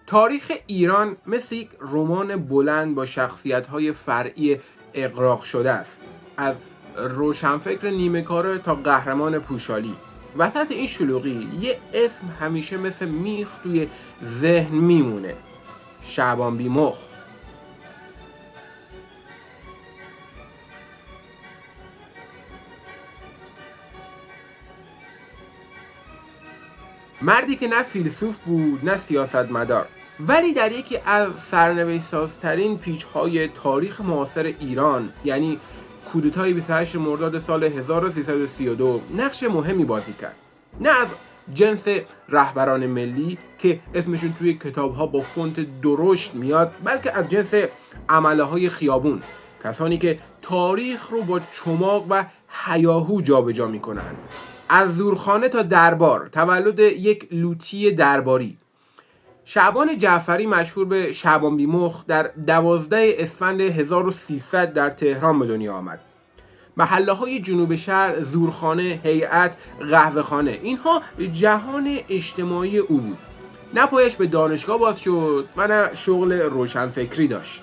تاریخ ایران مثل یک رمان بلند با شخصیت‌های فرعی اغراق شده است، از روشنفکر نیمه‌کاره تا قهرمان پوشالی. وسط این شلوغی یه اسم همیشه مثل میخ توی ذهن میمونه: شعبان بیمخ. مردی که نه فیلسوف بود نه سیاستمدار، ولی در یکی از سرنوشت‌سازترین پیچ‌های تاریخ معاصر ایران، یعنی کودتای 28 مرداد سال 1332، نقش مهمی بازی کرد. نه از جنس رهبران ملی که اسمشون توی کتاب‌ها با فونت درشت میاد، بلکه از جنس عمله‌های خیابون، کسانی که تاریخ رو با چماق و هیاهو جابجا می‌کنند. از زورخانه تا دربار، تولد یک لوطی درباری. شعبان جعفری، مشهور به شعبان بیمخ، در 12 اسفند 1300 در تهران به دنیا آمد. محله‌های جنوب شهر، زورخانه، هیئت، قهوه‌خانه، اینها جهان اجتماعی او بود. نه پایش به دانشگاه باز شد و نه شغل روشنفکری داشت.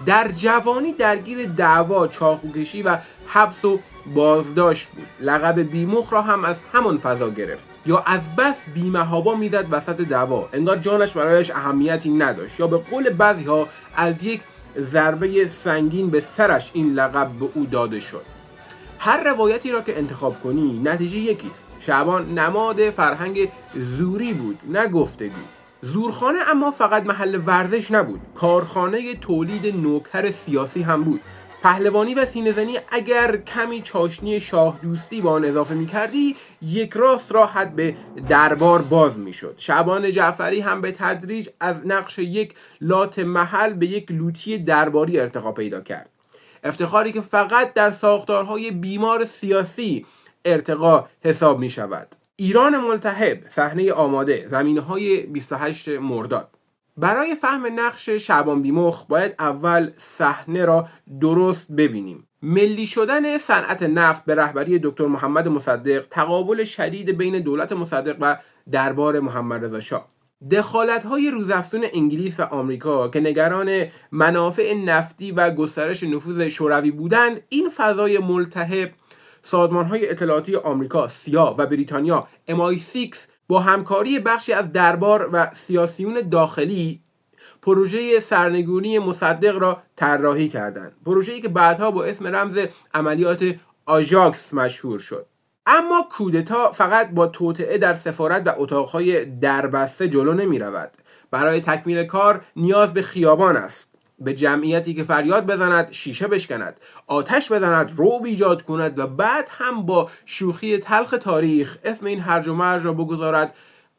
در جوانی درگیر دعوا، چاقوکشی و حبس و بازداشت بود. لقب بیمخ را هم از همان فضا گرفت. یا از بس بی‌محابا میزد وسط دعوا، انگار جانش برایش اهمیتی نداشت، یا به قول بعضی‌ها از یک ضربه سنگین به سرش این لقب به او داده شد. هر روایتی را که انتخاب کنی نتیجه یکیست: شعبان نماد فرهنگ زوری بود، نه گفتگو. زورخانه اما فقط محل ورزش نبود، کارخانه تولید نوکر سیاسی هم بود. پهلوانی و سینه‌زنی اگر کمی چاشنی شاه دوستی با آن اضافه می‌کردی، یک راست راحت به دربار باز می‌شد. شعبان جعفری هم به تدریج از نقش یک لات محل به یک لوطی درباری ارتقا پیدا کرد. افتخاری که فقط در ساختارهای بیمار سیاسی ارتقا حساب می شود. ایران ملتهب، صحنه آماده، زمینه‌های 28 مرداد. برای فهم نقش شعبان بیمخ باید اول صحنه را درست ببینیم. ملی شدن صنعت نفت به رهبری دکتر محمد مصدق، تقابل شدید بین دولت مصدق و دربار محمد رضا شاه. دخالت‌های روزافزون انگلیس و آمریکا که نگران منافع نفتی و گسترش نفوذ شوروی بودند، این فضای ملتهب، سازمان‌های اطلاعاتی آمریکا، سیا و بریتانیا، MI6 با همکاری بخشی از دربار و سیاسیون داخلی پروژه سرنگونی مصدق را طراحی کردند. پروژه‌ای که بعدها با اسم رمز عملیات آژاکس مشهور شد. اما کودتا فقط با توطئه در سفارت و اتاقهای دربسته جلو نمی رود. برای تکمیل کار نیاز به خیابان است، به جمعیتی که فریاد بزند، شیشه بشکند، آتش بزند، رعب ایجاد کند و بعد هم با شوخی تلخ تاریخ اسم این هرج و مرج را بگذارد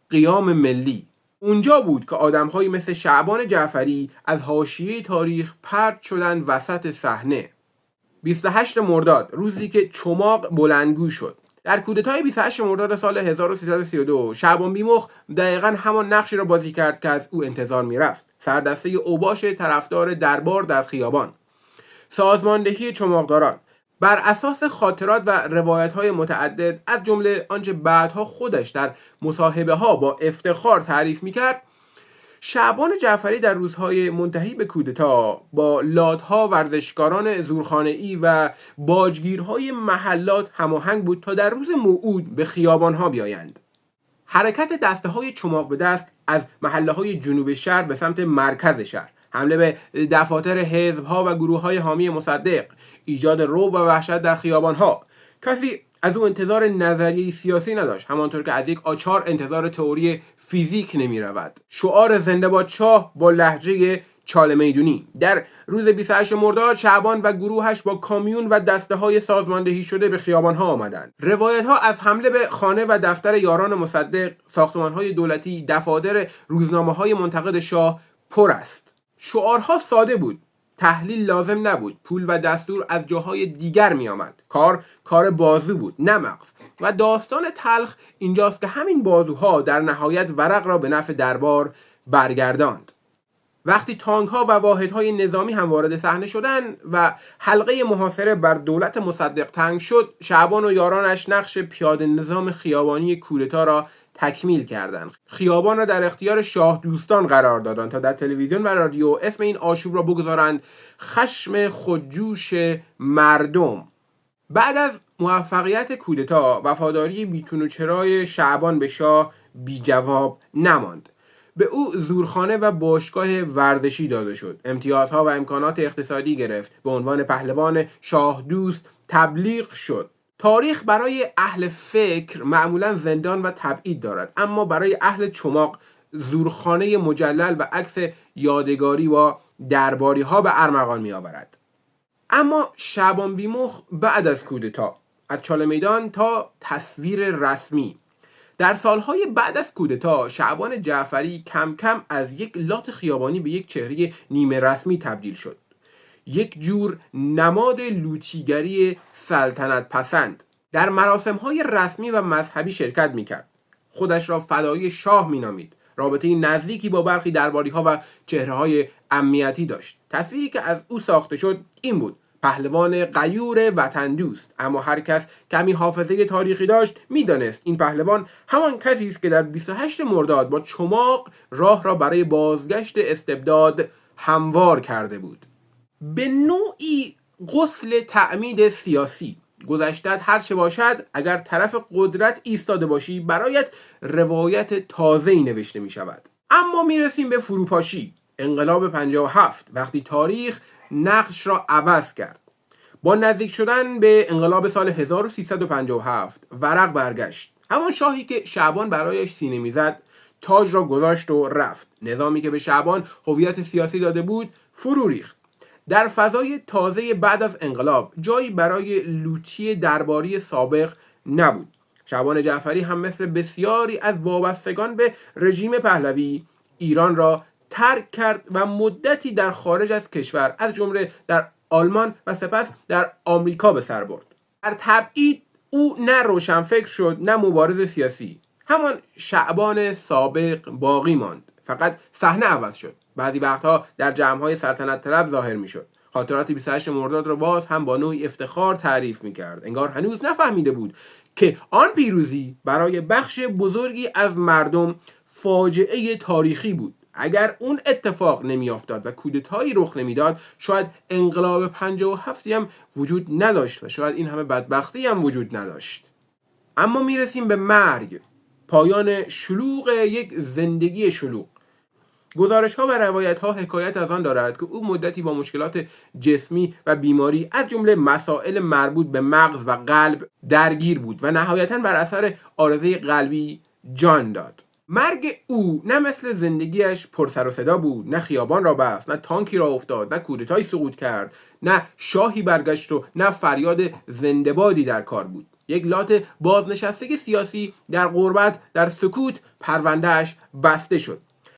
قیام ملی. اونجا بود که آدم‌هایی مثل شعبان جعفری از حاشیه تاریخ پرت شدند وسط صحنه. 28 مرداد، روزی که چماق بلندگو شد. در کودتای 28 مرداد سال 1332 شعبان بیمخ دقیقاً همان نقشی را بازی کرد که از او انتظار می‌رفت: سردسته اوباش طرفدار دربار در خیابان. سازماندهی چماقداران بر اساس خاطرات و روایت‌های متعدد، از جمله آنچه بعدها خودش در مصاحبه‌ها با افتخار تعریف می‌کرد، شعبان جعفری در روزهای منتهی به کودتا با لات‌ها، ورزشکاران زورخانه‌ای و باجگیرهای محلات هماهنگ بود تا در روز موعود به خیابان‌ها بیایند. حرکت دسته‌های چماق به دست از محله‌های جنوب شهر به سمت مرکز شهر، حمله به دفاتر حزب‌ها و گروه‌های حامی مصدق، ایجاد رعب و وحشت در خیابان‌ها. کسی از او انتظار نظریه سیاسی نداشت، همانطور که از یک آچار انتظار تئوری فیزیک نمی رود. شعار زنده باد شاه با لهجه چاله میدونی. در روز 28 مرداد شعبان و گروهش با کامیون و دسته‌های سازماندهی شده به خیابان‌ها آمدند. روایت‌ها از حمله به خانه و دفتر یاران مصدق، ساختمان‌های دولتی، دفاتر روزنامه‌های منتقد شاه پر است. شعارها ساده بود، تحلیل لازم نبود، پول و دستور از جاهای دیگر می آمد. کار بازو بود، نه مغز. و داستان تلخ اینجاست که همین بازوها در نهایت ورق را به نفع دربار برگرداند. وقتی تانک‌ها و واحدهای نظامی هم وارد صحنه شدند و حلقه محاصره بر دولت مصدق تنگ شد، شعبان و یارانش نقش پیاده نظام خیابانی کودتا را تکمیل کردند. خیابان را در اختیار شاه دوستان قرار دادند تا در تلویزیون و رادیو اسم این آشوب را بگذارند خشم خودجوش مردم. بعد از موفقیت کودتا وفاداری بیتون و چرای شعبان به شاه بی جواب نماند. به او زورخانه و باشگاه ورزشی داده شد. امتیازها و امکانات اقتصادی گرفت. به عنوان پهلوان شاه دوست تبلیغ شد. تاریخ برای اهل فکر معمولا زندان و تبعید دارد، اما برای اهل چماق زورخانه مجلل و عکس یادگاری و درباری ها به ارمغان می آورد. اما شعبان بیمخ بعد از کودتا از چاله میدان تا تصویر رسمی در سالهای بعد از کودتا شعبان جعفری کم کم از یک لات خیابانی به یک چهره نیمه رسمی تبدیل شد. یک جور نماد لوطیگری سلطنت پسند. در مراسم‌های رسمی و مذهبی شرکت می‌کرد. خودش را فدایی شاه می‌نامید. رابطه نزدیکی با برخی درباری‌ها و چهره‌های امنیتی داشت. تصویری که از او ساخته شد این بود: پهلوان غیور وطن دوست. اما هر کس کمی حافظه تاریخی داشت میدانست این پهلوان همان کسی است که در 28 مرداد با چماق راه را برای بازگشت استبداد هموار کرده بود. به نوعی غسل تعمید سیاسی. گذشتت هر چه باشد اگر طرف قدرت ایستاده باشی برایت روایت تازه‌ای نوشته می شود. اما می رسیم به فروپاشی. انقلاب 57 وقتی تاریخ نقش را عوض کرد. با نزدیک شدن به انقلاب سال 1357 ورق برگشت. همان شاهی که شعبان برایش سینه میزد تاج را گذاشت و رفت. نظامی که به شعبان هویت سیاسی داده بود فرو ریخت. در فضای تازه بعد از انقلاب جایی برای لوطی درباری سابق نبود. شعبان جعفری هم مثل بسیاری از وابستگان به رژیم پهلوی ایران را ترک کرد و مدتی در خارج از کشور از جمله در آلمان و سپس در آمریکا به سر برد. در تبعید او نه روشنفکر شد نه مبارز سیاسی. همان شعبان سابق باقی ماند، فقط صحنه عوض شد. بعضی وقتها در جمع‌های سلطنت طلب ظاهر می‌شد. خاطرات 28 مرداد را باز هم با نوعی افتخار تعریف می‌کرد. انگار هنوز نفهمیده بود که آن پیروزی برای بخش بزرگی از مردم فاجعه تاریخی بود. اگر اون اتفاق نمیافتاد و کودتایی رخ نمیداد شاید انقلاب 57 هم وجود نداشت و شاید این همه بدبختی هم وجود نداشت. اما میرسیم به مرگ، پایان شلوغ یک زندگی شلوغ. گزارش ها و روایت ها حکایت از آن دارد که او مدتی با مشکلات جسمی و بیماری از جمله مسائل مربوط به مغز و قلب درگیر بود و نهایتاً بر اثر عارضه قلبی جان داد. مرگ او نه مثل زندگیش پر سر و صدا بود، نه خیابان را بست، نه تانکی را افتاد، نه کودتایی سقوط کرد، نه شاهی برگشت و نه فریاد زنده‌بادی در کار بود. یک لات بازنشستگی سیاسی در غربت در سکوت پروندهش بسته شد.